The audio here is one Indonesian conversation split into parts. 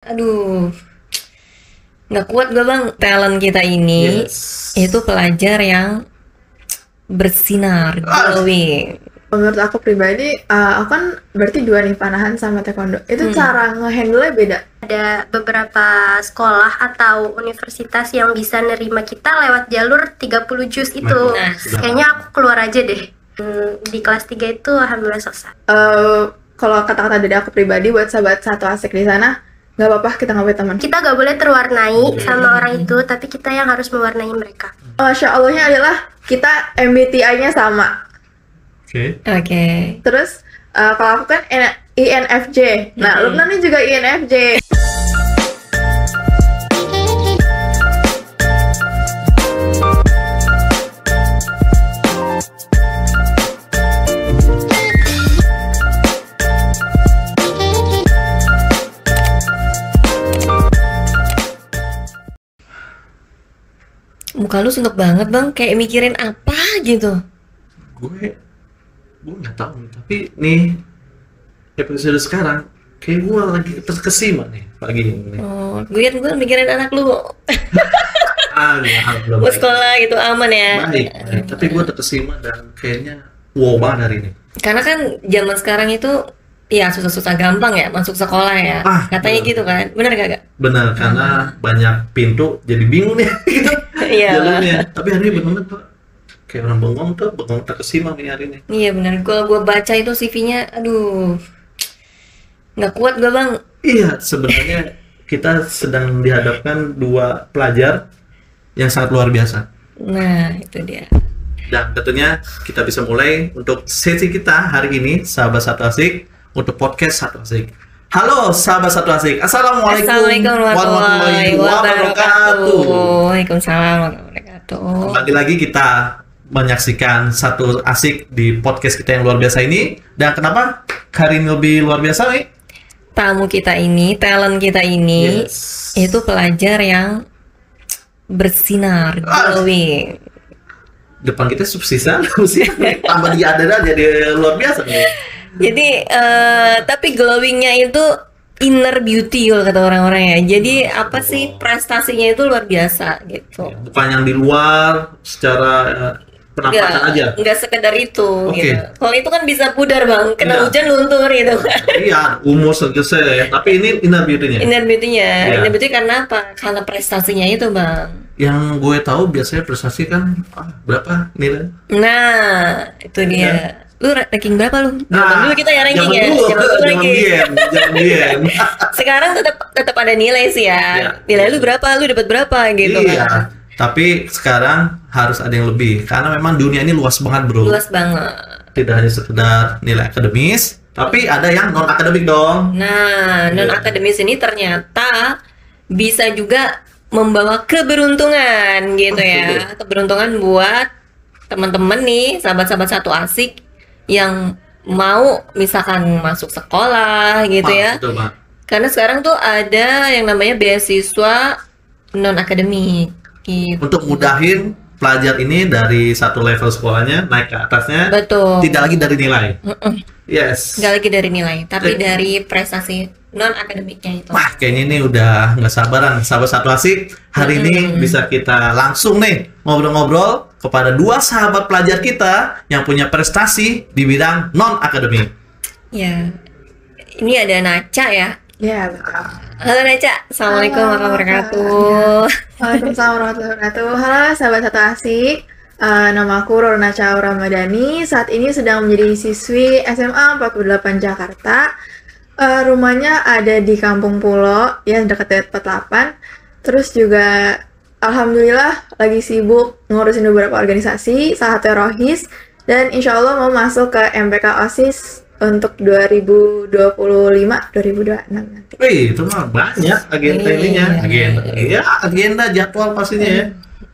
Aduh, nggak kuat gue bang. Talent kita ini Yes. itu pelajar yang bersinar, glowing. Menurut aku pribadi, aku kan berarti dua nih, panahan sama taekwondo. Itu cara nge-handle-nya beda. Ada beberapa sekolah atau universitas yang bisa nerima kita lewat jalur 30 juz itu. Nah, Kayaknya aku keluar aja deh. Di kelas 3 itu alhamdulillah selesai. Kalau kata-kata dari aku pribadi buat sahabat satu asik di sana, nggak apa-apa kita nggak punya teman. Kita gak boleh terwarnai sama orang itu, tapi kita yang harus mewarnai mereka. Masya Allahnya adalah kita MBTI-nya sama. Oke. Oke. Terus kalau aku kan INFJ. Nah, Lukman ini juga INFJ. Muka lu suntuk banget bang, kayak mikirin apa gitu. Gue nggak tahu nih, tapi nih episode sekarang kayak gue lagi terkesima nih pagi ini. Oh, gue mikirin anak lu. Alhamdulillah. Mau sekolah gitu aman ya. Baik. Tapi gue terkesima dan kayaknya wow banget hari ini. Karena kan zaman sekarang itu ya susah-susah gampang ya masuk sekolah ya. Katanya bener. gitu kan. Bener gak? Benar, karena banyak pintu jadi bingung nih gitu Iya. jalurnya. Tapi hari ini bener tuh kayak orang bengong terkesima nih hari ini. Iya bener. Gue baca itu CV-nya, aduh, nggak kuat gue bang. Iya, sebenarnya kita sedang dihadapkan dua pelajar yang sangat luar biasa. Nah itu dia. Dan tentunya kita bisa mulai untuk sesi kita hari ini, sahabat satu asik, untuk podcast satu asik. Halo sahabat satu asik, assalamualaikum warahmatullahi wabarakatuh. Waalaikumsalam warahmatullahi wabarakatuh. Kembali lagi kita menyaksikan satu asik di podcast kita yang luar biasa ini. Dan kenapa hari ini lebih luar biasa nih? Tamu kita ini, talent kita ini, Yes. itu pelajar yang bersinar, glowing. Depan kita subsisan, tambah dia ada jadi luar biasa nih. Jadi tapi glowingnya itu inner beauty kalau kata orang-orang ya. Jadi apa sih prestasinya itu luar biasa gitu. Bukan yang di luar secara penampakan aja. Nggak sekedar itu. Oke. Gitu. Kalau itu kan bisa pudar bang, kena Iya. hujan luntur gitu. Iya, umur selesai ya. Tapi ini inner beauty-nya. Inner beauty-nya, Iya. inner beauty karena apa? Karena prestasinya itu bang. Yang gue tahu biasanya prestasi kan berapa nilai? Nah itu dia. Iya. Lu ranking berapa lu? Zaman dulu kita ya ranking ya. Zaman dulu ranking. Jangan diem. Sekarang tetap ada nilai sih ya. Iya. Nilai lu berapa? Lu dapat berapa gitu Iya. kan. Tapi sekarang harus ada yang lebih karena memang dunia ini luas banget bro. Luas banget. Tidak hanya sekedar nilai akademis, tapi ada yang non akademik dong. Nah, non akademis ini ternyata bisa juga membawa keberuntungan gitu ya. Keberuntungan buat teman-teman nih, sahabat-sahabat satu asik yang mau misalkan masuk sekolah gitu ya. Betul banget. Karena sekarang tuh ada yang namanya beasiswa non akademik gitu. Untuk mudahin pelajar ini dari satu level sekolahnya naik ke atasnya, Betul. tidak lagi dari nilai. Yes. Nggak lagi dari nilai, tapi dari prestasi non akademiknya itu. Wah, kayaknya ini udah nggak sabaran. Sahabat satu asik, hari ini bisa kita langsung nih ngobrol-ngobrol kepada dua sahabat pelajar kita yang punya prestasi di bidang non akademik. Ya, ini ada Naca ya. Ya, betul. Halo Naca, assalamualaikum Halo, warahmatullahi wabarakatuh. Waalaikumsalam warahmatullahi wabarakatuh. Halo sahabat satu asik. Nama aku Rorna Chao Ramadhani. Saat ini sedang menjadi siswi SMA 48 Jakarta. Rumahnya ada di Kampung Pulo, ya dekat 48. Terus juga alhamdulillah lagi sibuk ngurusin beberapa organisasi, salah satunya Rohis. Dan insya Allah mau masuk ke MPK OSIS untuk 2025-2026 nanti. Wih, itu mah banyak agenda Iya. ininya. Agenda jadwal pastinya ya.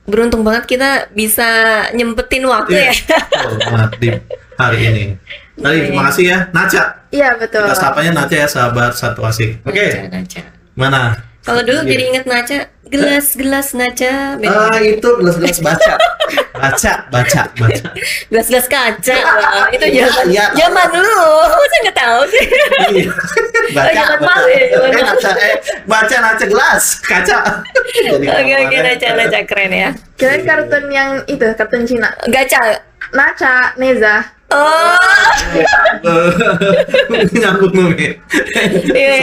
Beruntung banget kita bisa nyempetin waktu ya. Betul banget di hari ini. Tadi terima kasih ya, Naca. Iya betul. Kita sapanya Naca ya, sahabat satu asik. Oke, Naca. mana? Kalau dulu Iya. jadi inget Naca Gelas-gelas Naca. beda. Itu gelas-gelas baca. Baca. Gelas-gelas kaca. Wah, itu zaman Iya. zaman dulu. Saya nggak tahu sih. Iya. Baca. zaman malu ya, zaman malu. Naca gelas kaca. Jadi Oke, kemana-mana. Naca keren ya. Kirain kartun yang itu, kartun Cina. Gacha. Naca, Neza. Oh. Nyambung Mami. Iya.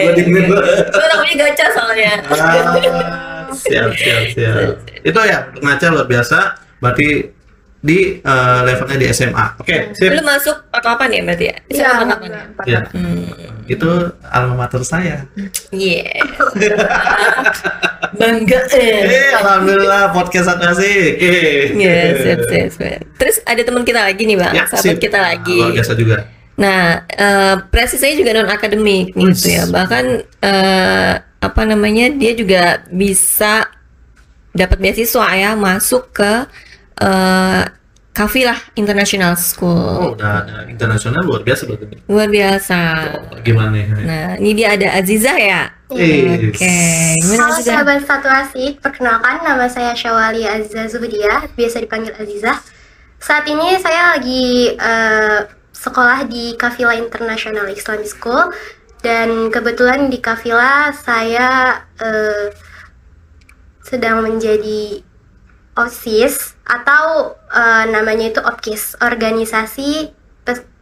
Gua dingin. Itu namanya gacha soalnya. Siap. Itu ya untuk Naca luar biasa. Berarti di levelnya di SMA. Oke, sip. Lu masuk apa nih berarti ya? Iya, Sama apa nih? alhamdulillah. Ya. Hmm. Itu alma mater saya. Iya. Bangga. Alhamdulillah podcast satu asik. Iya, siap. Terus ada teman kita lagi nih bang, Ya, sahabat sip. kita lagi. Luar biasa juga. Nah, presisnya juga non akademik gitu ya. Bahkan apa namanya, dia juga bisa dapat beasiswa ya, masuk ke Kafilah International Oh, School. udah ada internasional luar biasa berarti. Luar biasa. Gimana nih? Nah, ini dia ada Azizah ya. Eh, Oke, gimana Halo Azizah? sahabat satu asik, perkenalkan nama saya Syawali Azizah Zuhdiah, biasa dipanggil Azizah. Saat ini saya lagi sekolah di Kafilah International Islamic School, dan kebetulan di Kafilah saya sedang menjadi OSIS atau namanya itu OPKIS, Organisasi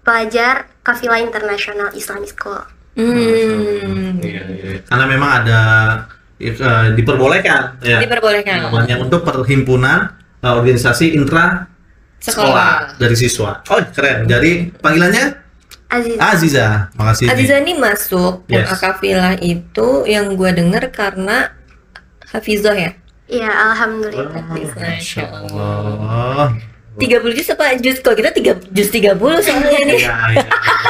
Pelajar Kafilah International Islamic School. Iya. Karena memang ada diperbolehkan ya. Diperbolehkan. Namanya untuk perhimpunan organisasi intra sekolah dari siswa. Oh, keren. Jadi panggilannya Azizah. Azizah. Makasih. Azizah ini masuk Yes. Kafilah itu yang gue denger karena Hafizah ya. Iya, alhamdulillah. Masya Allah. 30 juz apa juz? Kalau kita 30 soalnya nih.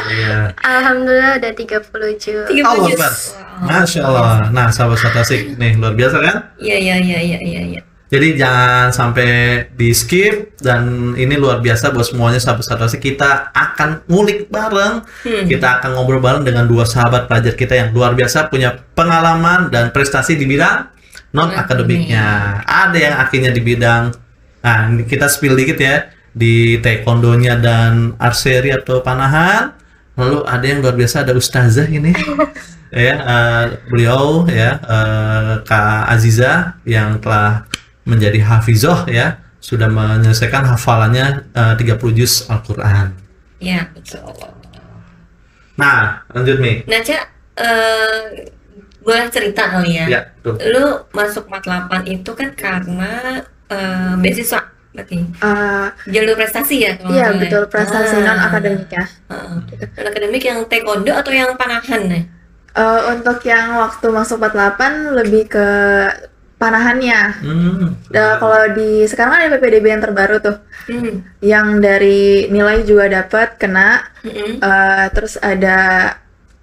Iya. Alhamdulillah udah 30 juz. 30 Allah juz. Akbar. Masya Allah. Nah, sahabat Satasik nih luar biasa kan? Iya. Jadi jangan sampai di skip, dan ini luar biasa buat semuanya sahabat Satasik. Kita akan ngulik bareng, kita akan ngobrol bareng dengan dua sahabat pelajar kita yang luar biasa, punya pengalaman dan prestasi di bidang non akademiknya. Ada yang akhirnya di bidang, nah ini kita spill dikit ya, di taekwondonya dan archery atau panahan. Lalu ada yang luar biasa, ada ustazah ini. Ya, beliau ya, Kak Azizah yang telah menjadi hafizah ya, sudah menyelesaikan hafalannya 30 juz Al-Qur'an. Iya, betul. Nah, lanjut Mi. Nah, Cak, boleh cerita kali ya? Ya, betul. Lu masuk Mat 8 itu kan karena beasiswa berarti. Jalur prestasi ya? kalau Iya, nggak salah betul, ya? prestasi non akademik ya. Non akademik yang taekwondo atau yang panahan nih? Untuk yang waktu masuk 48 lebih ke panahannya. Kalau di sekarang kan ada PPDB yang terbaru tuh, yang dari nilai juga dapat kena. Terus ada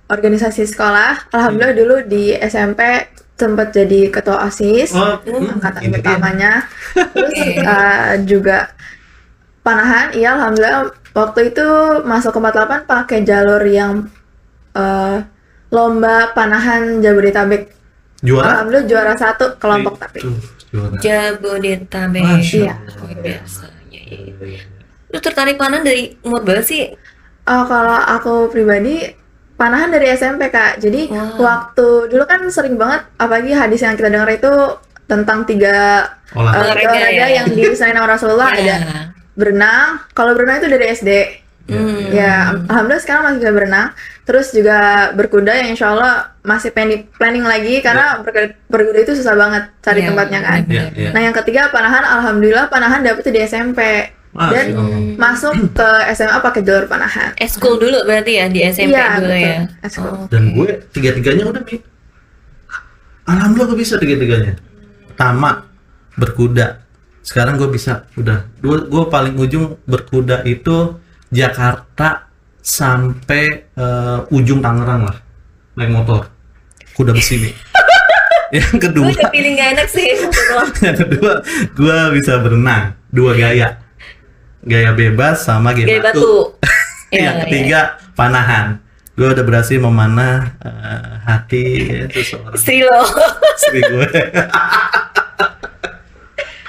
organisasi sekolah. Alhamdulillah dulu di SMP sempat jadi ketua OSIS, angkatan ini dia. pertamanya. Terus juga panahan. Iya, alhamdulillah waktu itu masuk ke 48 pakai jalur yang lomba panahan Jabodetabek. Juara? Alhamdulillah juara 1 kelompok tapi. Juara. Jabodetabek. Masya Iya. Luar biasa. Lu tertarik panahan dari umur berapa sih? Kalau aku pribadi panahan dari SMP Kak. Jadi waktu dulu kan sering banget, apalagi hadis yang kita dengar itu tentang 3 olahraga ya. yang diserahin sama Rasulullah. Iya. Ada berenang. Kalau berenang itu dari SD. Ya, alhamdulillah sekarang masih bisa berenang. Terus juga berkuda yang insya Allah masih planning lagi, karena berkuda itu susah banget cari Iya, tempatnya kan. Iya. Nah yang ketiga panahan, alhamdulillah panahan dapetnya di SMP. Dan masuk ke SMA pakai jalur panahan. Eskul dulu berarti ya, di SMP Iya, dulu betul. ya. Eskul. Dan gue tiga-tiganya udah Mi. Alhamdulillah gue bisa tiga-tiganya. Pertama berkuda. Sekarang gue bisa udah. Gue paling ujung berkuda itu Jakarta sampai ujung Tangerang lah, naik motor kuda besi nih. Yang kedua, Gue udah feeling gak enak sih. yang kedua gue bisa berenang 2 gaya bebas sama gaya Gaya batu. batu. Yang Iya, ketiga panahan. gue udah berhasil memanah hati seseorang. Istri lo. Istri gue.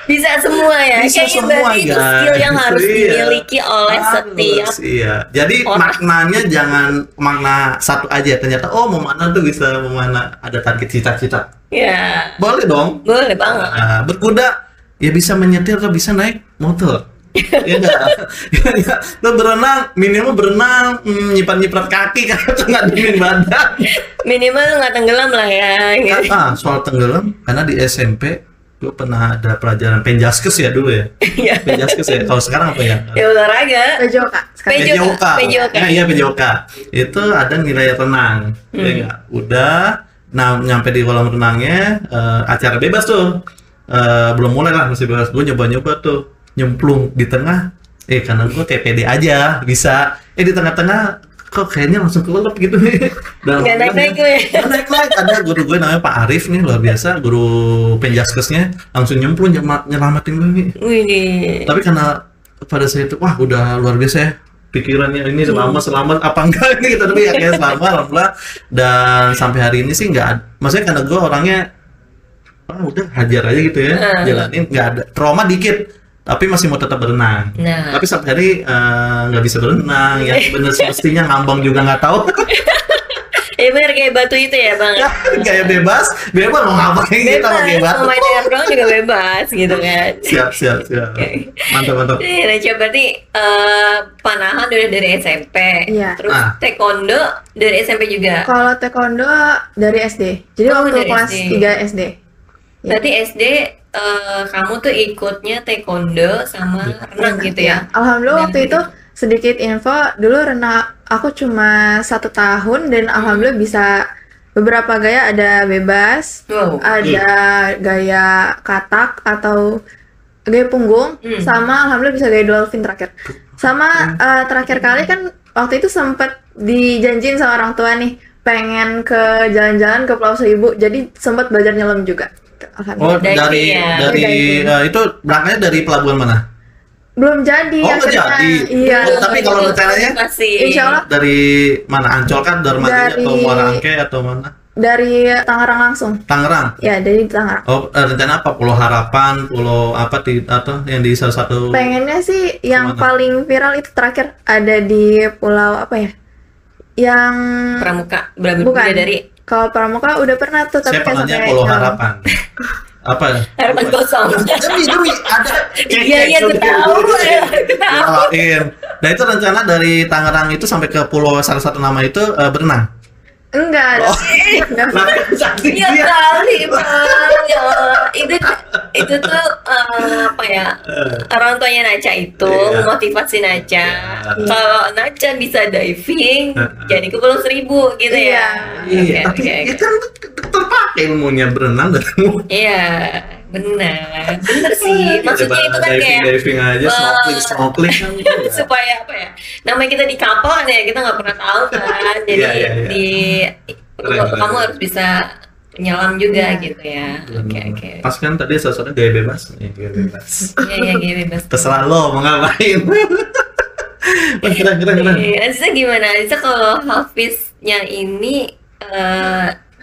Bisa semua ya. Bisa Kayaknya semua, berarti itu skill yang harus Iya. dimiliki oleh setiap Iya. Jadi orang. maknanya jangan makna satu aja. Ternyata memanah tuh bisa memanah ada target cita-cita. ya. Boleh dong. Boleh banget. Nah, berkuda ya bisa menyetir atau bisa naik motor. Ya enggak? Ya, lo berenang, minimal berenang nyiprat-nyiprat kaki kan nggak dingin badan. Minimal lu nggak tenggelam lah ya. Gitu. Soal tenggelam karena di SMP gue pernah ada pelajaran penjaskes ya dulu ya. Iya. Penjaskes ya. Kalau sekarang apa ya? Ya olahraga. PJOK sekarang. PJOK. PJOK. Nah, iya PJOK. Itu ada nilai renang. Ya enggak? Udah nyampe di kolam renangnya acara bebas tuh. Belum mulai lah, masih bebas. Gue nyoba-nyoba tuh nyemplung di tengah. Karena gue kayak pede aja bisa. Di tengah-tengah kok kayaknya langsung kelelep gitu nih. Nggak naik-naik gue. Nggak naik-naik. Ada guru gue namanya Pak Arif nih, luar biasa. Guru penjaskesnya langsung nyemplung nyelamatin gue nih. Wih. Tapi karena pada saat itu wah udah luar biasa ya pikirannya ini selamat apa enggak ini gitu, tapi ya kayak selamat alhamdulillah. Dan sampai hari ini sih maksudnya karena gue orangnya udah hajar aja gitu ya, jalanin, nggak ada trauma dikit tapi masih mau tetap berenang. Nah. Tapi sampai hari nggak bisa berenang ya, bener semestinya ngambang juga nggak tahu. Ya bener kayak batu itu ya bang. Kayak bebas mau ngapain kita mau kayak batu. Mau main air doang juga bebas gitu kan. Siap. Mantap. Nah, coba berarti panahan udah dari SMP. Iya. Terus taekwondo dari SMP juga. Kalau taekwondo dari SD. Jadi waktu dari kelas SD. 3 SD. Berarti SD kamu tuh ikutnya taekwondo sama renang gitu ya? Alhamdulillah waktu itu sedikit info, dulu renang aku cuma 1 tahun dan alhamdulillah bisa beberapa gaya, ada bebas, Wow. ada gaya katak atau gaya punggung, sama alhamdulillah bisa gaya dolphin terakhir. Sama terakhir kali kan waktu itu sempat dijanjin sama orang tua nih, pengen ke jalan-jalan ke Pulau Seribu, jadi sempat belajar nyelam juga. Oh, Alhamdulillah. dari itu berangkatnya dari pelabuhan mana? Belum jadi. Oh, nggak akhirnya. jadi. Iya. Oh, tapi kalau rencananya masih. Insya Allah dari mana? Ancol kan, Darmajati atau Muara Angke atau mana? dari Tangerang langsung. Tangerang. Ya, dari Tangerang. Oh, rencana apa? Pulau Harapan, pulau apa atau yang di salah satu? Pengennya sih yang Kemana? paling viral itu terakhir ada di pulau apa ya? Yang Pramuka, bukan dari Kalau Pramuka udah pernah tuh, tapi Saya nggak pernahnya sampai Pulau nyelam. Harapan. Apa? harapan kosong. Demi ada. Iya, ketahu. Ketahuin. Nah itu rencana dari Tangerang itu sampai ke pulau salah satu nama itu berenang. Enggak. Oh. Enggak. Nah, cantik Iya dia. kali bang. Ya Allah. Itu tuh apa ya? Orang tuanya Naca itu Iya. memotivasi Naca. Iya. Kalau Naca bisa diving, jadi ke Pulau Seribu gitu ya. Iya, Oke, tapi oke, itu oke. kan terpakai ilmunya berenang dan Iya, benar sih. Maksudnya itu kan kayak diving aja, snorkeling kan. supaya apa ya? Namanya kita di kapal kan ya, kita nggak pernah tahu kan. Jadi Iya. Keren. kamu harus bisa nyelam juga Iya. gitu ya. Oke. Pas kan tadi sesuatu gaya bebas. Gaya bebas. Iya, bebas. Terserah lo mau ngapain. Wah, keren. Aziza gimana? Aziza kalau Hafiznya ini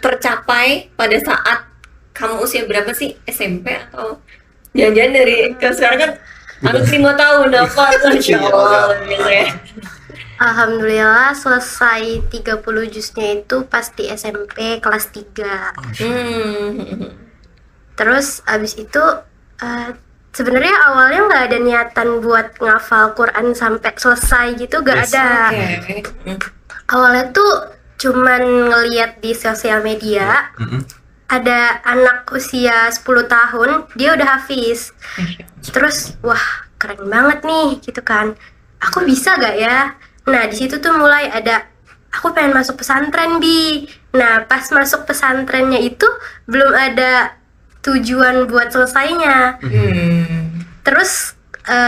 tercapai pada saat kamu usia berapa sih? SMP atau jangan-jangan dari sekarang kan anak 5 tahun apa? Masya Allah gitu ya. Alhamdulillah selesai 30 jusnya itu pas di SMP kelas 3. Terus abis itu sebenarnya awalnya nggak ada niatan buat ngafal Quran sampai selesai gitu, gak Yes. ada. Oke. Awalnya tuh cuman ngeliat di sosial media ada anak usia 10 tahun dia udah hafiz. Terus wah keren banget nih gitu kan. Aku bisa gak ya? Nah di situ tuh mulai ada aku pengen masuk pesantren Bi. Nah pas masuk pesantrennya itu belum ada tujuan buat selesainya. Terus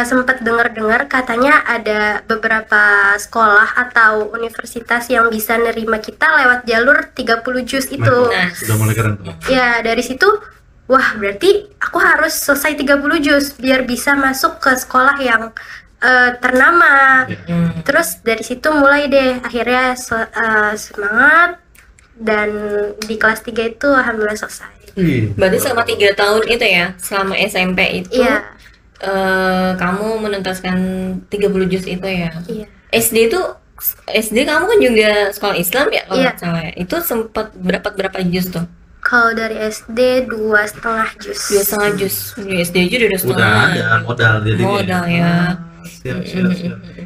sempat dengar-dengar katanya ada beberapa sekolah atau universitas yang bisa nerima kita lewat jalur 30 juz itu. Nah. Sudah mulai keren tuh. Ya dari situ wah berarti aku harus selesai 30 juz biar bisa masuk ke sekolah yang ternama. Ya. Terus dari situ mulai deh akhirnya semangat, dan di kelas 3 itu alhamdulillah selesai. Berarti selama 3 tahun itu ya, selama SMP itu Iya. kamu menuntaskan 30 juz itu ya. Iya. SD kamu kan juga sekolah Islam ya kalau Iya. nggak salah ya. Itu sempat berapa juz tuh? Kalau dari SD 2,5 juz. 2,5 juz. Di SD aja udah 2,5. Udah ada modal jadi. Modal ya. Siap.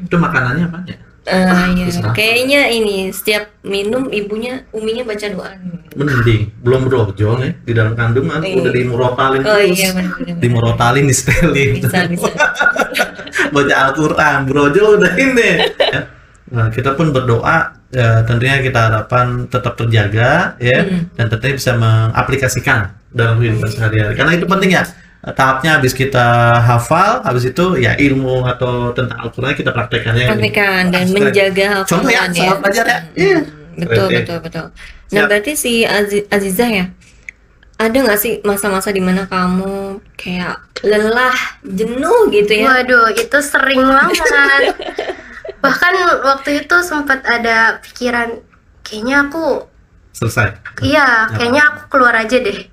Itu makanannya apa ya? Iya. terserah. Kayaknya ini setiap minum uminya baca doa. Mending belum brojol nih di dalam kandungan Iya. udah dimurotalin Oh terus. iya benar. Dimurotalin, distelin. Bisa. Baca Al-Quran, brojol udah ini ya. Nah, kita pun berdoa ya, tentunya kita harapkan tetap terjaga ya, dan tentunya bisa mengaplikasikan dalam kehidupan sehari-hari karena itu penting ya. Tahapnya habis kita hafal, habis itu ya ilmu atau tentang Al-Quran kita praktekkannya. Praktekan dan Nah, menjaga contoh ya, hafalan sahabat belajar ya. Iya. Betul. Keren. Nah, Siap. berarti si Azizah ya, ada nggak sih masa-masa dimana kamu kayak lelah, jenuh gitu ya? Waduh, itu sering banget. Bahkan waktu itu sempat ada pikiran, kayaknya aku, Selesai. iya, kayaknya aku keluar aja deh.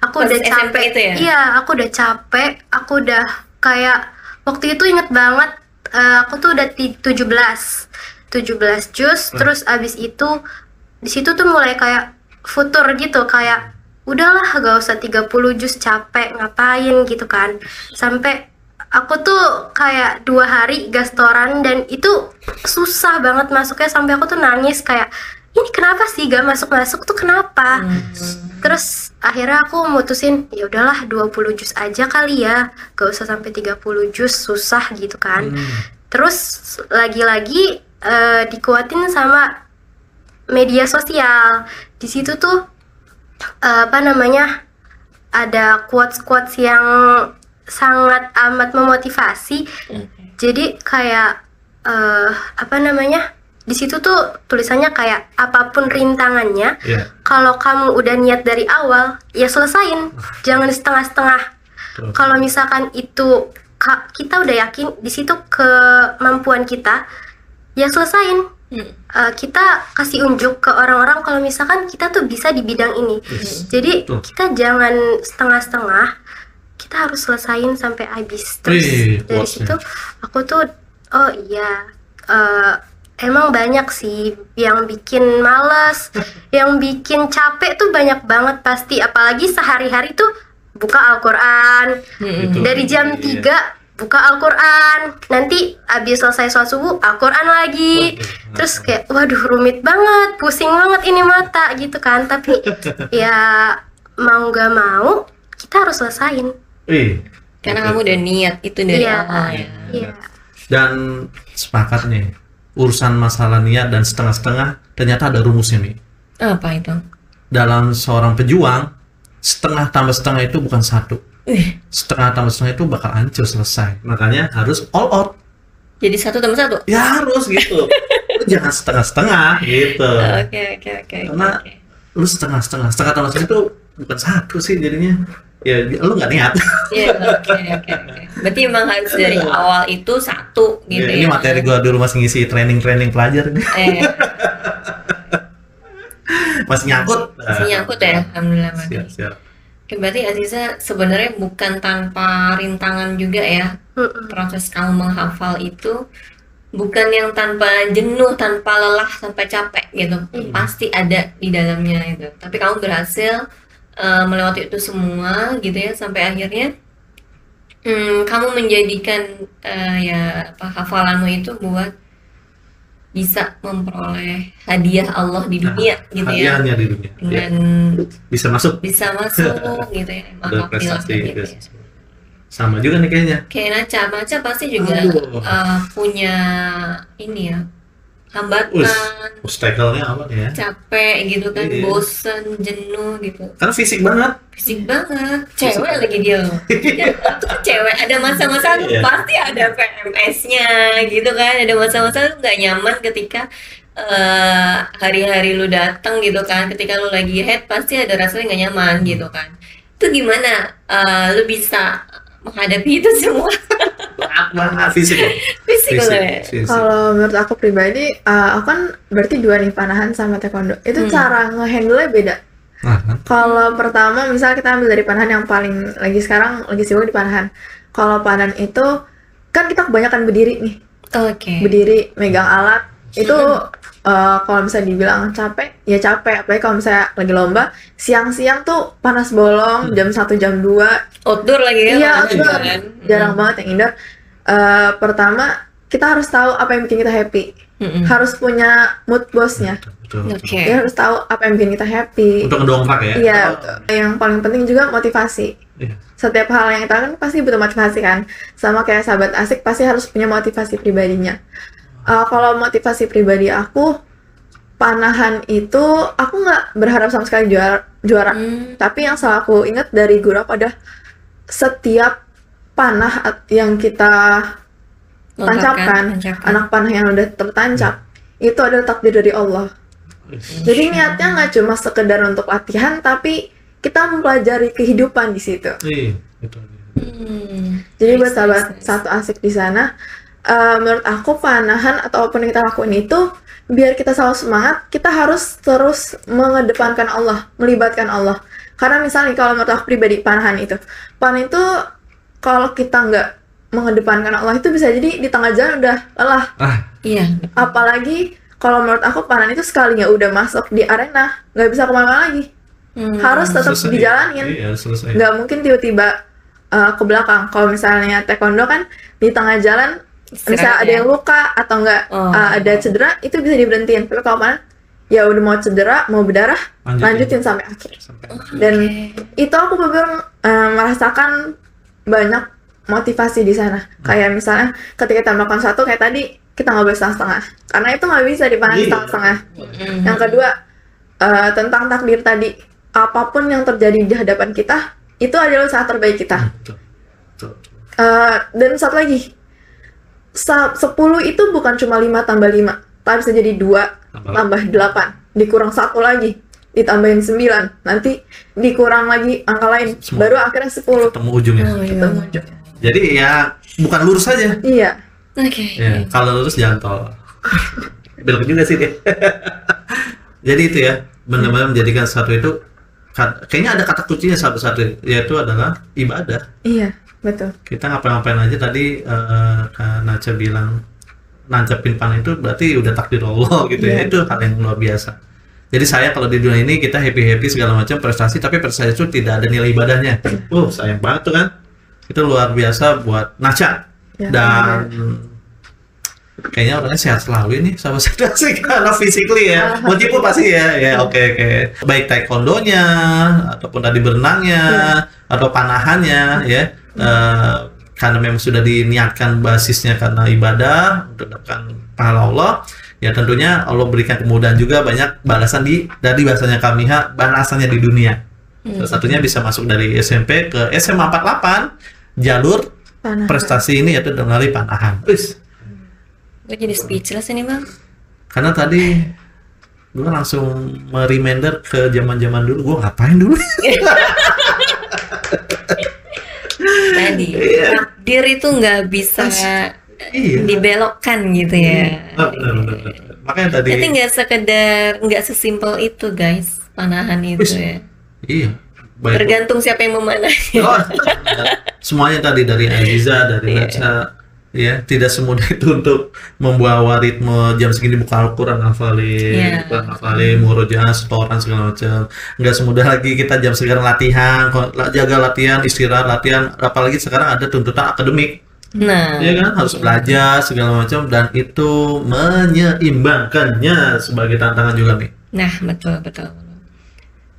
Aku Pas udah SMP capek. itu ya? Iya, aku udah capek. Aku udah kayak waktu itu inget banget. Aku tuh udah 17 juz. Terus abis itu di situ tuh mulai kayak futur gitu, kayak udahlah gak usah 30 juz, capek ngapain gitu kan. Sampai aku tuh kayak 2 hari gastoran dan itu susah banget masuknya, sampai aku tuh nangis kayak ini kenapa sih gak masuk tuh kenapa. Terus akhirnya aku mutusin ya udahlah 20 juz aja kali ya, gak usah sampai 30 juz, susah gitu kan. Terus lagi-lagi dikuatin sama media sosial. Di situ tuh ada quotes yang sangat amat memotivasi. Jadi kayak di situ tuh tulisannya kayak apapun rintangannya, Iya. kalau kamu udah niat dari awal ya selesain, jangan setengah-setengah. Betul. Kalau misalkan itu kita udah yakin di situ kemampuan kita, ya selesain. Kita kasih unjuk ke orang-orang kalau misalkan kita tuh bisa di bidang ini. Jadi Betul. kita jangan setengah-setengah, kita harus selesain sampai habis. Terus Wih, dari quotesnya. situ aku tuh oh iya, emang banyak sih yang bikin males, yang bikin capek tuh banyak banget pasti. Apalagi sehari-hari tuh buka Al-Quran, Itu. dari jam Iya. 3 buka Al-Quran, nanti abis selesai sholat subuh Al-Quran lagi. Waduh. Terus kayak waduh rumit banget, pusing banget ini mata gitu kan. Tapi ya mau gak mau kita harus selesain. Karena kamu udah niat itu dari Iya. awal ya. Iya. Dan sepakat nih, urusan masalah niat dan setengah-setengah ternyata ada rumusnya nih. Apa itu? Dalam seorang pejuang, setengah tambah setengah itu bukan satu. Setengah tambah setengah itu bakal hancur selesai. Makanya harus all out. Jadi 1+1. Ya harus gitu. Lu jangan setengah-setengah gitu. Oke. Karena lu setengah-setengah tambah setengah itu bukan satu sih jadinya. Ya lu nggak niat. Iya, oke. Berarti emang harus dari awal itu satu gitu Ya, ini ya. materi gua di rumah masih ngisi training pelajar nih. Masih nyangkut. Masih nyangkut ya, alhamdulillah. Siap. Oke, berarti Aziza sebenarnya bukan tanpa rintangan juga ya. Proses kamu menghafal itu bukan yang tanpa jenuh, tanpa lelah, sampai capek gitu. Pasti ada di dalamnya itu. Tapi kamu berhasil melewati itu semua gitu ya, sampai akhirnya kamu menjadikan hafalanmu itu buat bisa memperoleh hadiah Allah di dunia gitu ya. Hadiahnya di dunia. Ya. Dengan Bisa masuk. bisa masuk gitu ya, Ada alhamdulillah prestasi gitu gitu. ya. Sama juga nih kayaknya. Kayak Naca pasti juga Aduh. punya ini ya, hambatan, Obstacle-nya apa nih ya? capek gitu kan, Iya. bosen, jenuh gitu, Karena fisik banget. fisik banget, cewek lagi dia loh. Ya, itu kan cewek ada masa-masa Iya. pasti ada PMS-nya gitu kan, ada masa-masa lu nggak nyaman ketika hari-hari lu datang gitu kan, ketika lu lagi head pasti ada rasanya nggak nyaman gitu kan. Itu gimana lu bisa menghadapi itu semua? Fisik loh. Fisik ya. Kalau menurut aku pribadi, aku kan berarti dua nih, panahan sama taekwondo. Itu cara nge-handle-nya beda. Kalau pertama misal kita ambil dari panahan yang paling sekarang lagi sibuk di panahan. Kalau panahan itu kan kita kebanyakan berdiri nih. Oke. Berdiri megang alat itu kalau bisa dibilang capek, ya capek. Apalagi kalau misalnya lagi lomba, siang-siang tuh panas bolong, jam 1, jam 2. Outdoor lagi ya? Iya, outdoor. outdoor. Jarang banget yang indoor. Pertama, kita harus tahu apa yang bikin kita happy. Harus punya mood boss-nya. Oke. Dia harus tahu apa yang bikin kita happy. Untuk ngedongkrak ya? Iya, yang paling penting juga motivasi. Iya. Setiap hal yang kita lakukan pasti butuh motivasi kan. Sama kayak sahabat asik pasti harus punya motivasi pribadinya. Kalau motivasi pribadi aku, panahan itu aku nggak berharap sama sekali juara. Tapi yang selalu aku ingat dari guru aku adalah setiap panah yang kita tancapkan, anak panah yang udah tertancap, itu adalah takdir dari Allah. Jadi niatnya nggak cuma sekedar untuk latihan, tapi kita mempelajari kehidupan di situ. Jadi buat sahabat satu asik di sana, menurut aku panahan atau apapun yang kita lakuin itu, biar kita selalu semangat, kita harus terus mengedepankan Allah, melibatkan Allah. Karena misalnya kalau menurut aku pribadi, panah itu kalau kita nggak mengedepankan Allah itu bisa jadi di tengah jalan udah lelah. Iya. Apalagi kalau menurut aku panahan itu sekalinya udah masuk di arena, nggak bisa kemana-mana lagi. Harus tetap dijalanin. Iya, selesai. Nggak mungkin tiba-tiba ke belakang. Kalau misalnya taekwondo kan di tengah jalan, misalnya ada yang luka atau nggak ada cedera, itu bisa diberhentiin. Tapi kalau panahan, ya udah mau cedera, mau berdarah, lanjutin sampai akhir. Dan itu aku bener merasakan banyak motivasi di sana. Kayak misalnya ketika kita melakukan sesuatu kayak tadi, kita nggak boleh setengah-setengah. Karena itu nggak bisa dipanahin setengah-setengah. Yang kedua, tentang takdir tadi, apapun yang terjadi di hadapan kita, itu adalah saat terbaik kita. Dan satu lagi, 10 itu bukan cuma 5 tambah 5, tapi bisa jadi 2 tambah 8, dikurang 1 lagi, ditambahin 9, nanti dikurang lagi angka lain, baru akhirnya 10. Ketemu ujungnya. Ketemu ujung. Jadi ya bukan lurus saja. Iya. Oke. Ya, kalau lurus jalan tol. Belok juga sih dia. Jadi itu ya, benar-benar menjadikan satu itu kayaknya ada kata kuncinya satu-satu, yaitu adalah ibadah. Iya, betul. Kita ngapain-ngapain aja tadi, Kak Naca bilang nancapin panah itu berarti udah takdir Allah gitu ya. Itu hal yang luar biasa. Jadi saya kalau di dunia ini kita happy-happy segala macam prestasi, tapi prestasi itu tidak ada nilai ibadahnya. Sayang banget tuh kan. Itu luar biasa buat Naca. Dan kayaknya orangnya sehat selalu ini sama saya sih, karena physically ya. Motifnya pasti ya. Oke. Baik taekwondonya ataupun tadi berenangnya atau panahannya ya. Karena memang sudah diniatkan basisnya karena ibadah untuk mendapatkan pahala Allah, ya tentunya Allah berikan kemudahan juga banyak balasan dari bahasanya kamiha, balasannya di dunia. Salah satunya bisa masuk dari SMP ke SMA 48 jalur prestasi ini yaitu melalui panahan. Gue jadi speechless ini bang. Karena tadi gue langsung mereminder ke zaman-zaman dulu, gue ngapain dulu? Tadi takdir itu nggak bisa dibelokkan gitu ya. Benar. Makanya tadi. Jadi nggak sesimpel itu guys, panahan itu ya. Iya. Baik. Tergantung siapa yang memanahnya. Semuanya tadi dari Aziza, dari Naca, ya tidak semudah itu untuk membawa ritme jam segini buka Al-Quran, hafalin, murojaah, setoran segala macam. Nggak semudah lagi kita jam sekarang latihan, jaga latihan, istirahat latihan. Apalagi sekarang ada tuntutan akademik. Nah, ya kan harus belajar segala macam, dan itu menyeimbangkannya sebagai tantangan juga nih. Nah, betul.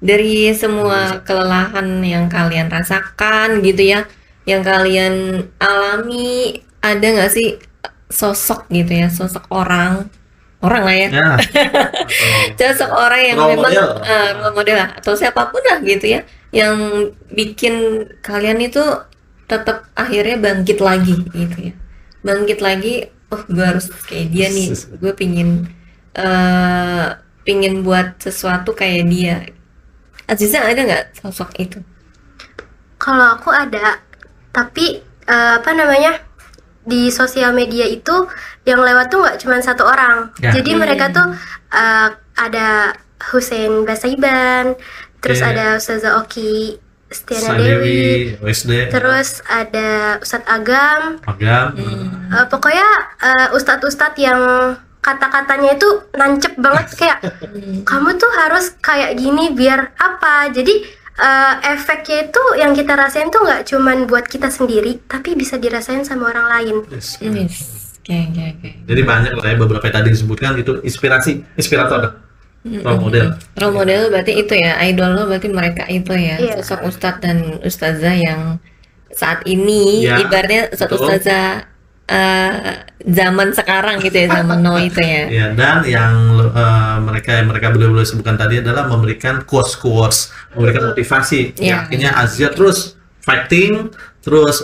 Dari semua kelelahan yang kalian rasakan gitu ya, yang kalian alami, ada nggak sih sosok gitu ya, sosok orang lah ya, sosok orang yang memang role model lah, atau siapapun lah gitu ya, yang bikin kalian itu tetap akhirnya bangkit lagi gitu ya, gue harus kayak dia nih, gue pingin buat sesuatu kayak dia. Aziza ada nggak sosok itu? Kalau aku ada, tapi di sosial media itu yang lewat tuh nggak cuma satu orang. Ya. Jadi mereka tuh ada Hussein Basaiban, terus Oke. ada Ustazah Oki Stiana Dewi, Dewi, WSD, terus ada Ustadz Agam. Agam, Pokoknya ustadz-ustadz yang kata-katanya itu nancep banget kayak kamu tuh harus kayak gini biar apa. Jadi efeknya itu yang kita rasain tuh nggak cuman buat kita sendiri, tapi bisa dirasain sama orang lain. Yes. Yes. Oke. Jadi banyak lah ya beberapa yang tadi disebutkan itu inspirator, role model. Role model berarti itu ya, idol lo berarti mereka itu ya, Iya. sosok ustadz dan ustazah yang saat ini Ya, ibaratnya ustadz betul. ustazah zaman sekarang gitu ya, zaman now itu ya. Ya, dan yang mereka beliau sebutkan tadi adalah memberikan quotes, memberikan motivasi. Ya. Akhirnya Azia terus fighting, terus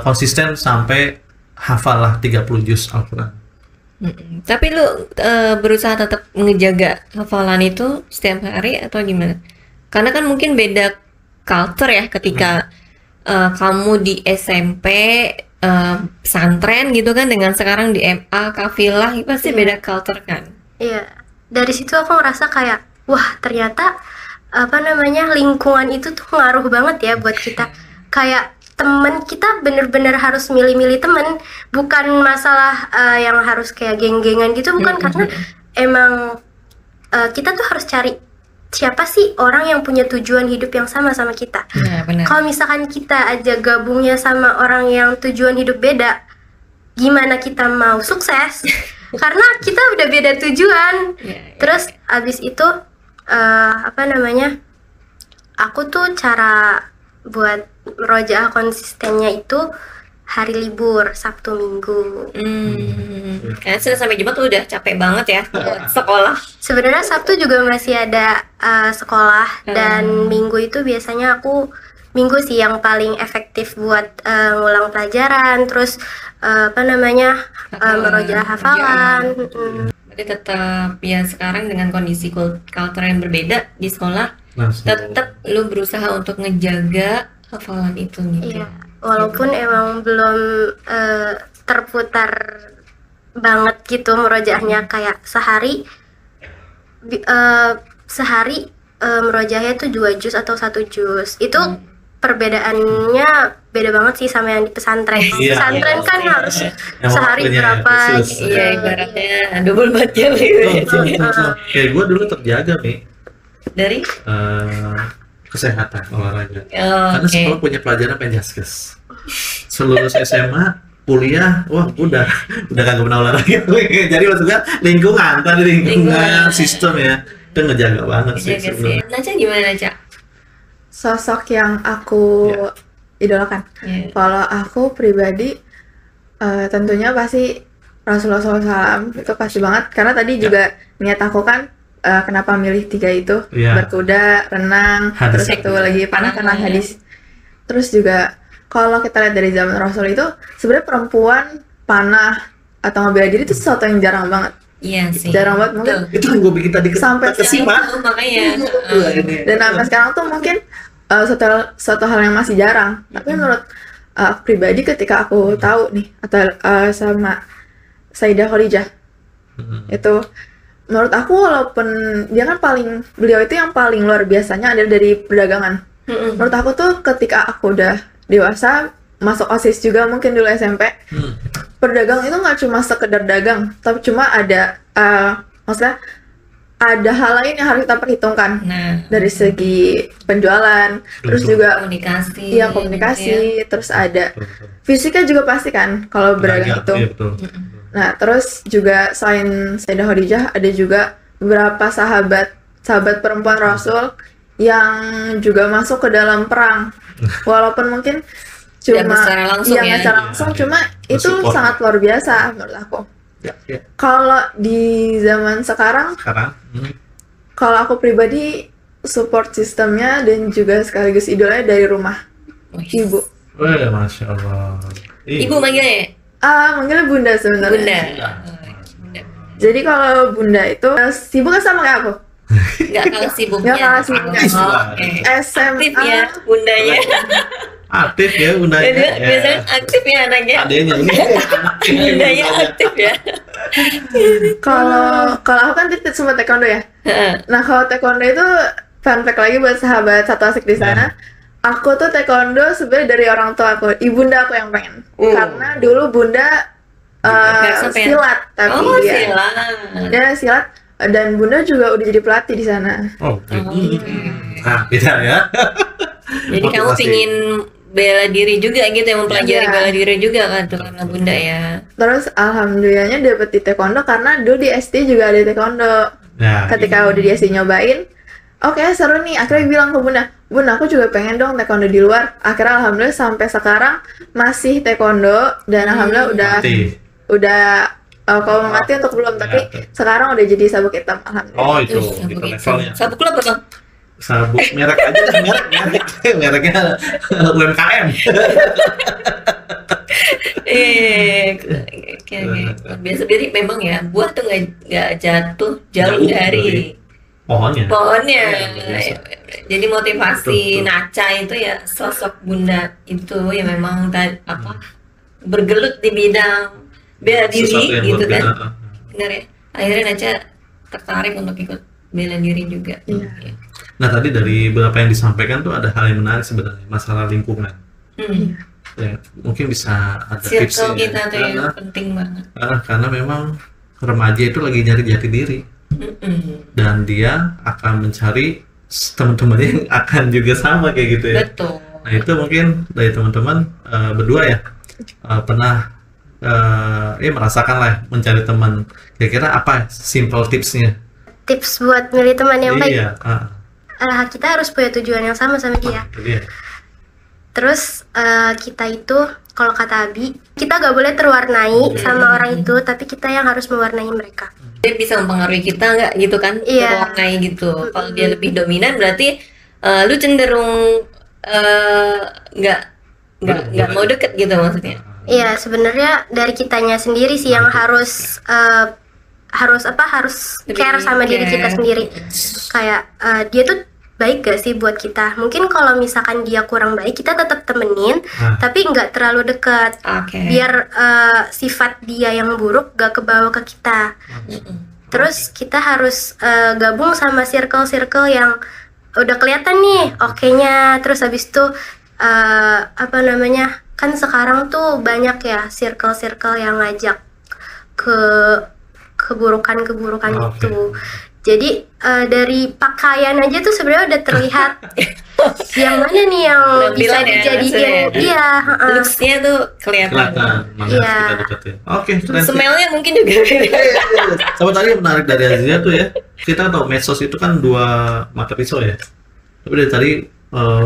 konsisten sampai hafal lah 30 juz Al-Quran. Tapi lu berusaha tetap ngejaga hafalan itu setiap hari atau gimana? Karena kan mungkin beda culture ya ketika kamu di SMP pesantren gitu kan dengan sekarang di MA kafilah itu pasti beda culture kan. Iya, dari situ aku ngerasa kayak wah ternyata lingkungan itu tuh ngaruh banget ya buat kita. Kayak temen kita bener-bener harus milih-milih temen, bukan masalah yang harus kayak geng-gengan gitu, bukan, karena emang kita tuh harus cari siapa sih orang yang punya tujuan hidup yang sama sama kita. Nah, benar. Kalau misalkan kita aja gabungnya sama orang yang tujuan hidup beda, gimana kita mau sukses? Karena kita udah beda tujuan. Iya. Terus abis itu aku tuh cara buat merojaah konsistennya itu hari libur Sabtu Minggu. Karena Senin sampai Jumat tuh udah capek banget ya buat sekolah. Sebenarnya Sabtu juga masih ada sekolah, dan Minggu itu biasanya Minggu sih yang paling efektif buat ngulang pelajaran, terus merojaah hafalan. Berarti tetap ya sekarang dengan kondisi culture yang berbeda di sekolah, tetap lu berusaha untuk ngejaga hafalan itu gitu. Iya, walaupun emang belum terputar banget gitu merojaahnya, kayak sehari merojaahnya tuh 2 juz atau 1 juz. Itu perbedaannya beda banget sih sama yang di pesantren. Iya, Pesantren kan iya. harus Yang sehari waktunya berapa khusus. gitu. Iya, ibaratnya double budget gitu. Kayak gue dulu terjaga nih Dari kesehatan olahraga. Karena oke. sekolah punya pelajaran penjaskes. Selulus SMA, kuliah, wah udah kagak pernah olahraga. Jadi maksudnya lingkungan Lingkungan. sistem ya, itu ngejaga banget sih Jaga sih. sebenarnya. Naca gimana, Cak? Sosok yang aku idolakan. Iya. Kalau aku pribadi tentunya pasti Rasulullah SAW, itu pasti banget. Karena tadi juga niat aku kan kenapa milih 3 itu, Iya. berkuda, renang, Hadis. terus satu lagi panah karena Panah, ya. hadis. Terus juga kalau kita lihat dari zaman Rasul itu sebenarnya perempuan panah atau ngebela diri itu sesuatu yang jarang banget. Iya sih. Jarang banget mungkin. Betul. Itu yang gue bikin tadi Sampai kesimak. Itu makanya. Dan sampai sekarang tuh mungkin suatu hal yang masih jarang. Tapi menurut aku pribadi ketika aku tahu nih atau sama Sayyidah Khadijah itu, menurut aku walaupun dia kan beliau itu yang paling luar biasanya adalah dari perdagangan. Menurut aku tuh ketika aku udah dewasa, masuk OSIS juga mungkin dulu SMP, berdagang itu nggak cuma sekedar dagang, tapi cuma ada maksudnya ada hal lain yang harus kita perhitungkan Nah, dari segi penjualan, terus Betul. juga komunikasi. iya komunikasi, terus ada fisiknya juga pasti kan kalau berdagang itu. Iya betul. Nah, terus juga selain Sayyidah Khadijah ada juga beberapa sahabat perempuan Rasul yang juga masuk ke dalam perang. Walaupun mungkin Tidak cuma secara langsung ya. nggak secara langsung, Iya, cuma iya. itu Support. sangat luar biasa menurut aku. Ya. Kalau di zaman sekarang, Sekarang kalau aku pribadi support sistemnya dan juga sekaligus idolanya dari rumah. Wih. Ibu. wah masya Allah. Ibu manggilnya Manggilnya bunda sebenarnya. Bunda. Bunda. Jadi kalau bunda itu sibuk kan sama kayak aku. Nggak kalah sibuknya. Nggak kalah sibuknya. Oh, oke. SMA Aktif ya bundanya. Aktif ya bundanya. Biasanya aktif ya anaknya. Adanya ini Bundanya aktif ya. Kalau aku kan sempat taekwondo ya. Nah, kalau taekwondo itu fun fact lagi buat sahabat satu asik di sana. Aku tuh taekwondo sebenarnya dari orang tua aku, ibunda aku yang pengen. Karena dulu bunda silat, tapi dia silat dan bunda juga udah jadi pelatih di sana. Oh, nah beda ya. Jadi kamu pingin bela diri juga gitu ya, mempelajari bela diri juga kan tuh karena bunda ya. Terus alhamdulillahnya dapet di taekwondo karena dulu di SD juga ada taekwondo. Ya, Ketika udah di SD nyobain, oke seru nih. Akhirnya bilang ke bunda, bun aku juga pengen dong taekwondo di luar. Akhirnya alhamdulillah sampai sekarang masih taekwondo dan alhamdulillah udah kalau mau mati untuk belum, tapi sekarang udah jadi sabuk hitam alhamdulillah. Oh itu levelnya. Sabuk lo apa? Sabuk merek aja lah, mereknya UMKM. Oke. Biasa diri memang ya, buah tuh nggak jatuh jauh dari pohonnya. Jadi motivasi Betul. Naca itu ya sosok bunda itu ya memang bergelut di bidang bela diri gitu kan. Benar ya. Akhirnya Naca tertarik untuk ikut bela diri juga. Iya. Nah tadi dari beberapa yang disampaikan tuh ada hal yang menarik sebenarnya, masalah lingkungan. Ya, mungkin bisa ada tipsnya. Circle kita tuh yang penting banget. Karena memang remaja itu lagi nyari jati diri. Dan dia akan mencari teman-teman yang akan juga sama kayak gitu ya. Betul. Nah itu mungkin dari teman-teman berdua ya pernah merasakan lah mencari teman. Kira-kira apa simple tipsnya? Tips buat milih teman yang baik. Iya. Kita harus punya tujuan yang sama dia. Iya. Terus kita itu, kalau kata Abi, kita gak boleh terwarnai sama orang itu, tapi kita yang harus mewarnai mereka. Dia bisa mempengaruhi kita nggak gitu kan? Iya. Terwarnai gitu. Kalau dia lebih dominan berarti lu cenderung nggak mau deket gitu maksudnya. Iya, sebenarnya dari kitanya sendiri sih yang harus care sama diri kita sendiri. Kayak dia tuh baik gak sih buat kita? Mungkin kalau misalkan dia kurang baik, kita tetap temenin, tapi nggak terlalu dekat. Biar sifat dia yang buruk gak kebawa ke kita. Terus kita harus gabung sama circle-circle yang udah kelihatan nih oke-nya. Terus habis itu kan sekarang tuh banyak ya circle-circle yang ngajak ke keburukan-keburukan itu. Jadi dari pakaian aja tuh sebenarnya udah terlihat yang mana nih yang bisa dijadiin. Iya, looks-nya tuh kelihatan. Iya. Oke, smell-nya mungkin juga. Sama tadi yang menarik dari Aziza tuh ya, kita tahu medsos itu kan dua mata pisau ya. Tapi dari tadi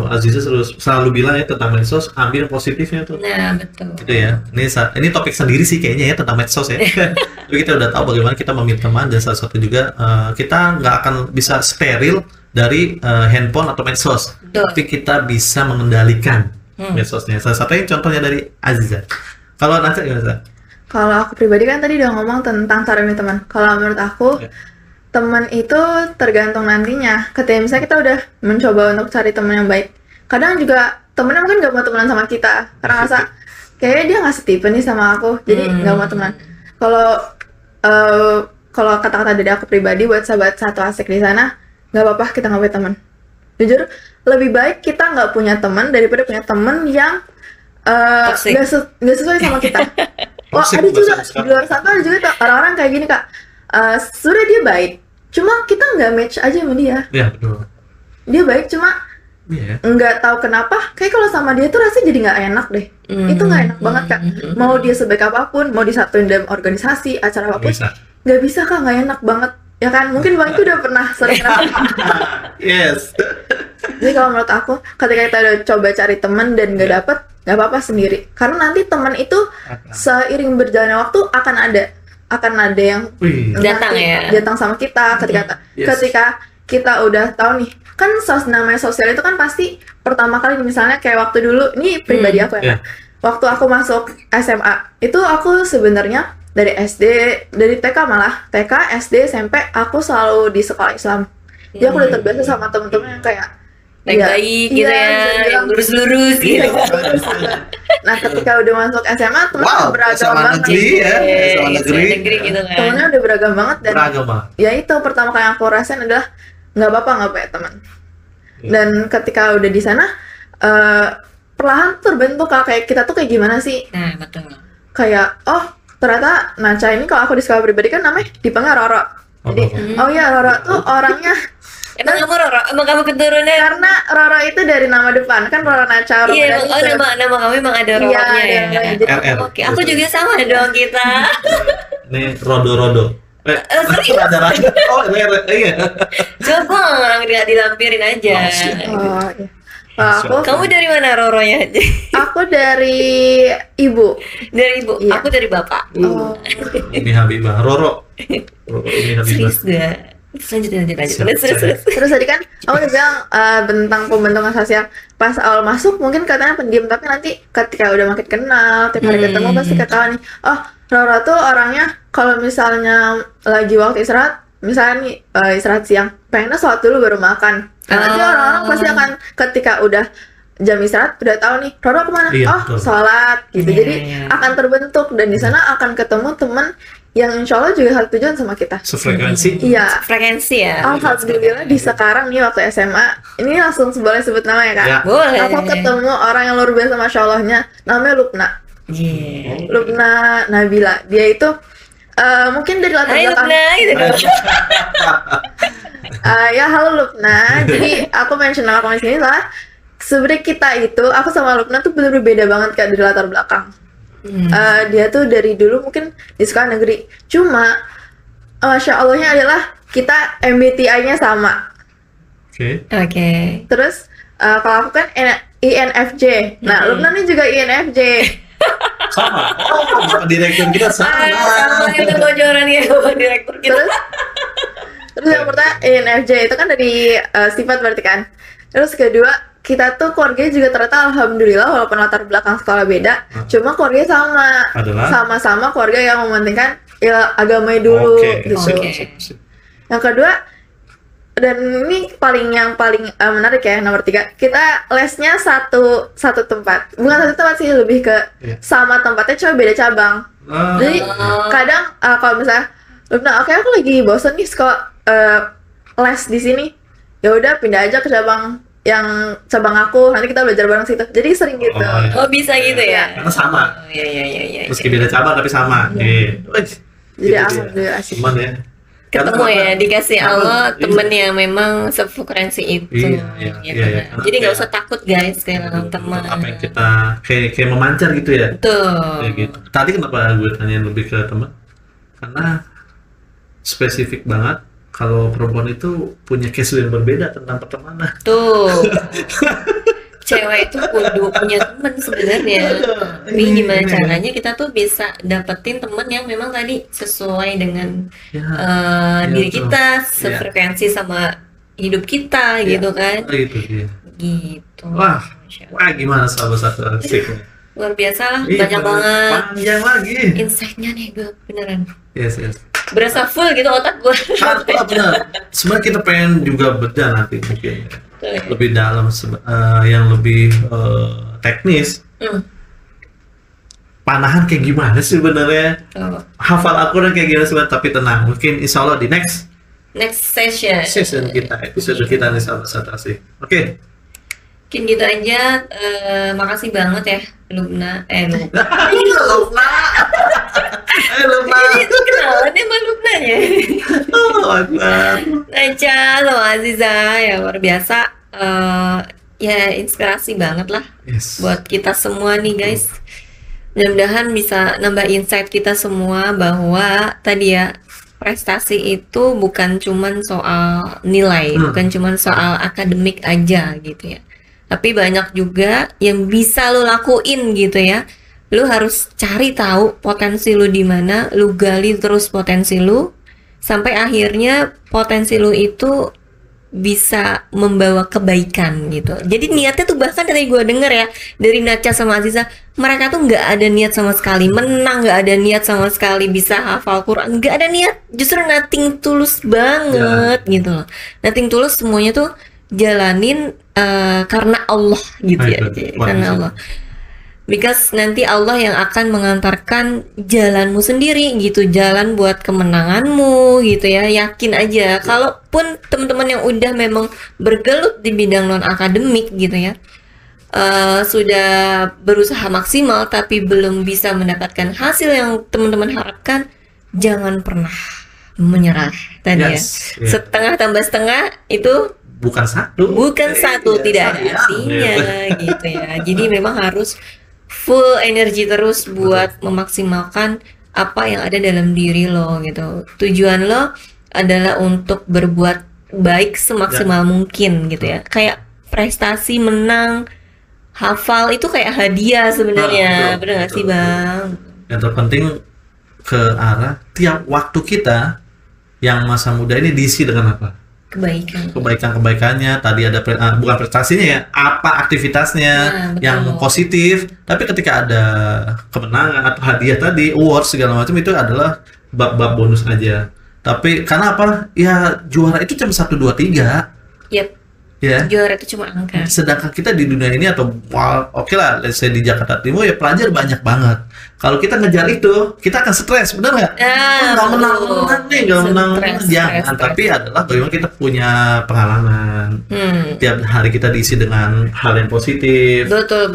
Aziza selalu bilang ya tentang medsos, ambil positifnya tuh. Nah, betul. Gitu ya. Ini topik sendiri sih kayaknya ya tentang medsos ya. Tapi kita udah tahu bagaimana kita memilih teman, dan salah satu juga kita nggak akan bisa steril dari handphone atau medsos. Tapi kita bisa mengendalikan medsosnya. Salah satunya contohnya dari Aziza. Kalau Naca gimana? Kalau aku pribadi kan tadi udah ngomong tentang cara milih teman. Kalau menurut aku teman itu tergantung nantinya. Ketika misalnya kita udah mencoba untuk cari teman yang baik, kadang juga temennya mungkin gak mau temenan sama kita karena ngerasa kayaknya dia nggak setipe nih sama aku, jadi nggak mau temenan. Kalau kata-kata dari aku pribadi buat sahabat satu asik di sana, nggak apa-apa kita nggak punya teman. Jujur, lebih baik kita nggak punya teman daripada punya teman yang nggak sesuai sama kita. Ada juga di luar sana ada juga orang-orang kayak gini kak. Sudah dia baik, cuma kita nggak match aja sama dia. Iya betul. Dia baik cuma nggak tahu kenapa. Kayak kalau sama dia tuh rasanya jadi nggak enak deh. Itu nggak enak banget kak. Mau dia sebaik apapun, mau disatuin dalam organisasi, acara apapun, nggak bisa kak, nggak enak banget. Ya kan? Mungkin bang itu udah pernah sering Yes. Jadi kalau menurut aku, ketika kita udah coba cari teman dan nggak dapet, nggak apa-apa sendiri. Karena nanti teman itu seiring berjalannya waktu akan ada yang datang sama kita ketika kita udah tahu nih, kan namanya sosial itu kan pasti pertama kali misalnya kayak waktu dulu, ini pribadi aku ya, waktu aku masuk SMA itu aku sebenarnya dari SD, dari TK malah TK, SD, SMP aku selalu di sekolah Islam. Jadi aku udah terbiasa sama temen-temen yang kayak baik-baik gitu Iya, ya, bisa yang dibilang. lurus-lurus Iya. gitu. Nah, ketika udah masuk SMA, temennya Wow, beragam SMA banget. negeri ya, SMA negeri. negeri gitu kan. Temennya udah beragam banget dan Beragam banget. ya itu pertama kali aku rasain adalah nggak apa-apa nggak punya teman. Iya. Dan ketika udah di sana, perlahan terbentuk kayak kita tuh kayak gimana sih? Nah, betul. Kayak ternyata Naca ini kalau aku di sekolah pribadi kan namanya dipanggil Roro. Jadi Oh, ya Roro tuh orangnya Emang kamu Roro? Emang kamu keturunan? karena Roro itu dari nama depan kan Roro Naca Iya, Ramadhani. nama kamu emang ada Iya, Roronya ada ya. namanya. Jadi RR. Oke, aku juga sama dong kita. Ini rodo-rodo. Serius? Rada-rada. Oh, iya. Coba nggak dilampirin aja. Oh, shit. oh iya. Kalau Kamu dari mana Roronya? aku dari ibu. Dari ibu, Iya. aku dari bapak. Oh. Ini Habibah. Roro. Ini Habibah. Serius gak? Lanjut. Terus. Terus tadi kan aku udah bilang tentang pembentukan sosial. Pas awal masuk mungkin katanya pendiam, tapi nanti ketika udah makin kenal, tiap hari ketemu pasti ketahuan nih. Oh, Roro tuh orangnya kalau misalnya lagi waktu istirahat, misalnya nih istirahat siang, pengennya sholat dulu baru makan. Nah, nanti orang-orang pasti akan ketika udah jam istirahat udah tahu nih Roro kemana. Iya, Oh, betul. sholat gitu. Iya, Jadi iya. akan terbentuk dan di sana akan ketemu teman yang insya Allah juga satu tujuan sama kita. Sefrekuensi. Iya. Frekuensi ya. Alhamdulillah di sekarang nih waktu SMA ini langsung boleh sebut nama ya kak. Ya. Boleh. Aku ketemu orang yang luar biasa masya Allahnya, namanya Lupna. Iya. Lupna Nabila. Dia itu mungkin dari latar Hai belakang. Lupna gitu dong. Ya halo Lupna. Jadi aku mention nama kamu di sini lah. Sebenarnya kita itu, aku sama Lupna tuh bener-bener beda banget kak dari latar belakang. Dia tuh dari dulu mungkin di sekolah negeri. Cuma masya Allahnya adalah kita MBTI-nya sama. Oke. Oke. Terus kalau aku kan INFJ. Nah, Lupna nih juga INFJ. Sama. Oh, direktur kita sama. Sama itu bocoran ya sama direktur kita. Terus yang pertama INFJ itu kan dari sifat berarti kan. Terus kedua kita tuh keluarganya juga ternyata alhamdulillah walaupun latar belakang sekolah beda, cuma keluarganya sama. Adalah? Sama-sama keluarga yang mementingkan ya agamanya dulu Oke. gitu. Sip. Yang kedua dan ini yang paling menarik ya nomor 3, kita lesnya satu tempat, bukan satu tempat sih, lebih ke Iya. sama tempatnya cuma beda cabang. Jadi kadang kalau misalnya Lupna, oke aku lagi bosen nih sekolah les di sini, ya udah pindah aja ke cabang aku, nanti kita belajar bareng situ. Jadi sering gitu. Oh, iya. Oh, bisa gitu ya. Karena sama. Oh, iya. Meski beda cabang tapi sama. Gitu. Jadi Gitu dia. alhamdulillah asik. Teman ya. Ketemu Karena ya, apa? dikasih Allah Iya. temen yang memang sefrekuensi itu. Iya. Karena Jadi nggak kayak- usah takut guys kehilangan teman. Apa yang kita kayak memancar gitu ya. Betul. Kayak gitu. Tadi kenapa gue tanyain lebih ke teman? Karena spesifik banget kalau perempuan itu punya case yang berbeda tentang pertemanan. Tuh. Cewek itu kudu punya temen sebenarnya. Tapi gimana caranya kita tuh bisa dapetin temen yang memang tadi sesuai dengan Ya. diri betul. kita, Iya. sefrekuensi sama hidup kita gitu kan. Oh, gitu dia. Gitu. Wah, Masya Allah. wah gimana sahabat satu asik nih. Luar biasa lah, Iya, banyak banget Panjang lagi. insight-nya nih gue beneran. Yes. Berasa full gitu otak gue. Benar. Sebenarnya kita pengen juga bedah nanti mungkin lebih dalam yang lebih teknis. Panahan kayak gimana sih sebenarnya? Tuh. Hafal akurat kayak gimana sebenarnya? Tapi tenang, mungkin insya Allah di next Next session. session kita, episode kita nih sahabat satu asik. Oke. Mungkin gitu aja. Makasih banget ya Lupna. Lupna. Lupna. Lupna. Itu kenalan ya sama Lupnanya. Oh, Akbar. Naca sama Aziza ya luar biasa. Ya inspirasi banget lah Yes. buat kita semua nih guys. Mudah-mudahan bisa nambah insight kita semua bahwa tadi ya prestasi itu bukan cuman soal nilai, bukan cuman soal akademik aja gitu ya. Tapi banyak juga yang bisa lo lakuin gitu ya. Lu harus cari tahu potensi lu di mana, lu gali terus potensi lu sampai akhirnya potensi lu itu bisa membawa kebaikan gitu. Jadi niatnya tuh bahkan dari gue denger ya dari Naca sama Aziza, mereka tuh nggak ada niat sama sekali menang, nggak ada niat sama sekali bisa hafal Quran, nggak ada niat, justru nothing tulus banget gitu loh. Nothing tulus semuanya tuh jalanin karena Allah gitu ya, karena Allah. Because nanti Allah yang akan mengantarkan jalanmu sendiri gitu, jalan buat kemenanganmu gitu ya. Yakin aja. Kalaupun teman-teman yang udah memang bergelut di bidang non akademik gitu ya, sudah berusaha maksimal tapi belum bisa mendapatkan hasil yang teman-teman harapkan, jangan pernah menyerah tadi ya. Setengah tambah setengah itu bukan satu, tidak ada artinya gitu ya. Jadi memang harus full energi terus buat memaksimalkan apa yang ada dalam diri lo gitu. Tujuan lo adalah untuk berbuat baik semaksimal mungkin gitu ya. Kayak prestasi, menang, hafal itu kayak hadiah sebenarnya. Bener nggak sih Bang? Yang terpenting ke arah tiap waktu kita yang masa muda ini diisi dengan apa? Kebaikannya. Tadi ada bukan prestasinya ya, apa aktivitasnya yang positif. Tapi ketika ada kemenangan atau hadiah tadi, award segala macam, itu adalah bab-bab bonus aja. Tapi karena apa? Ya juara itu cuma 1, 2, 3. Yep. Ya. Juara itu cuma angka. Sedangkan kita di dunia ini atau oke lah, let's say di Jakarta Timur ya pelajar banyak banget. Kalau kita ngejar itu, kita akan stres, benar nggak? Nggak menang nih, nggak menang. Jangan. Tapi adalah bagaimana kita punya pengalaman. Tiap hari kita diisi dengan hal yang positif. Betul.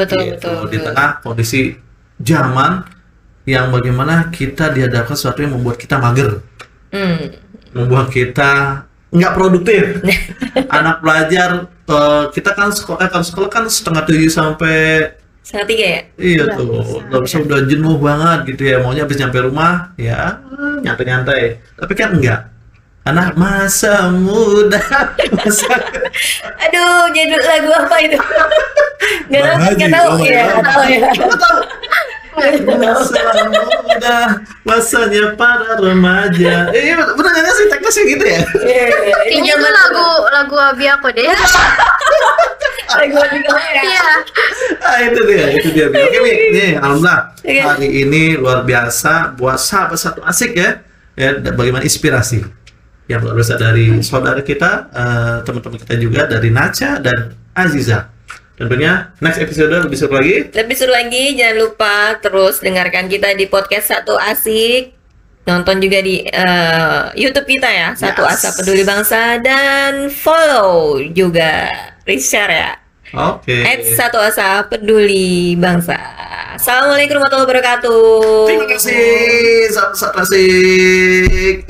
Di tengah kondisi zaman yang bagaimana kita dihadapkan sesuatu yang membuat kita mager, membuat kita nggak produktif. Anak pelajar, kita kan sekolah kan 6:30 sampai 3:30 ya? Iya tuh, udah jenuh banget gitu ya, maunya habis nyampe rumah ya nyantai-nyantai. Tapi kan enggak, karena masa muda. Aduh, jadul lagu apa itu? Nggak tahu ya. Masa muda, masanya para remaja. Bener nggak sih teknisnya gitu ya? Kayaknya itu lagu Abi aku deh. Lagu Abi kamu ya? Iya. Itu dia. Oke nih, alhamdulillah hari ini luar biasa buat sahabat satu asik ya. Bagaimana inspirasi yang luar biasa dari saudara kita, teman-teman kita juga dari Nacha dan Aziza. Tentunya next episode lebih seru lagi. Jangan lupa terus dengarkan kita di podcast Satu Asik. Nonton juga di YouTube kita ya, Satu Asa Peduli Bangsa, dan follow juga, share ya. Oke. @Satu Asa Peduli Bangsa. Assalamualaikum warahmatullahi wabarakatuh. Terima kasih, Satu Asik.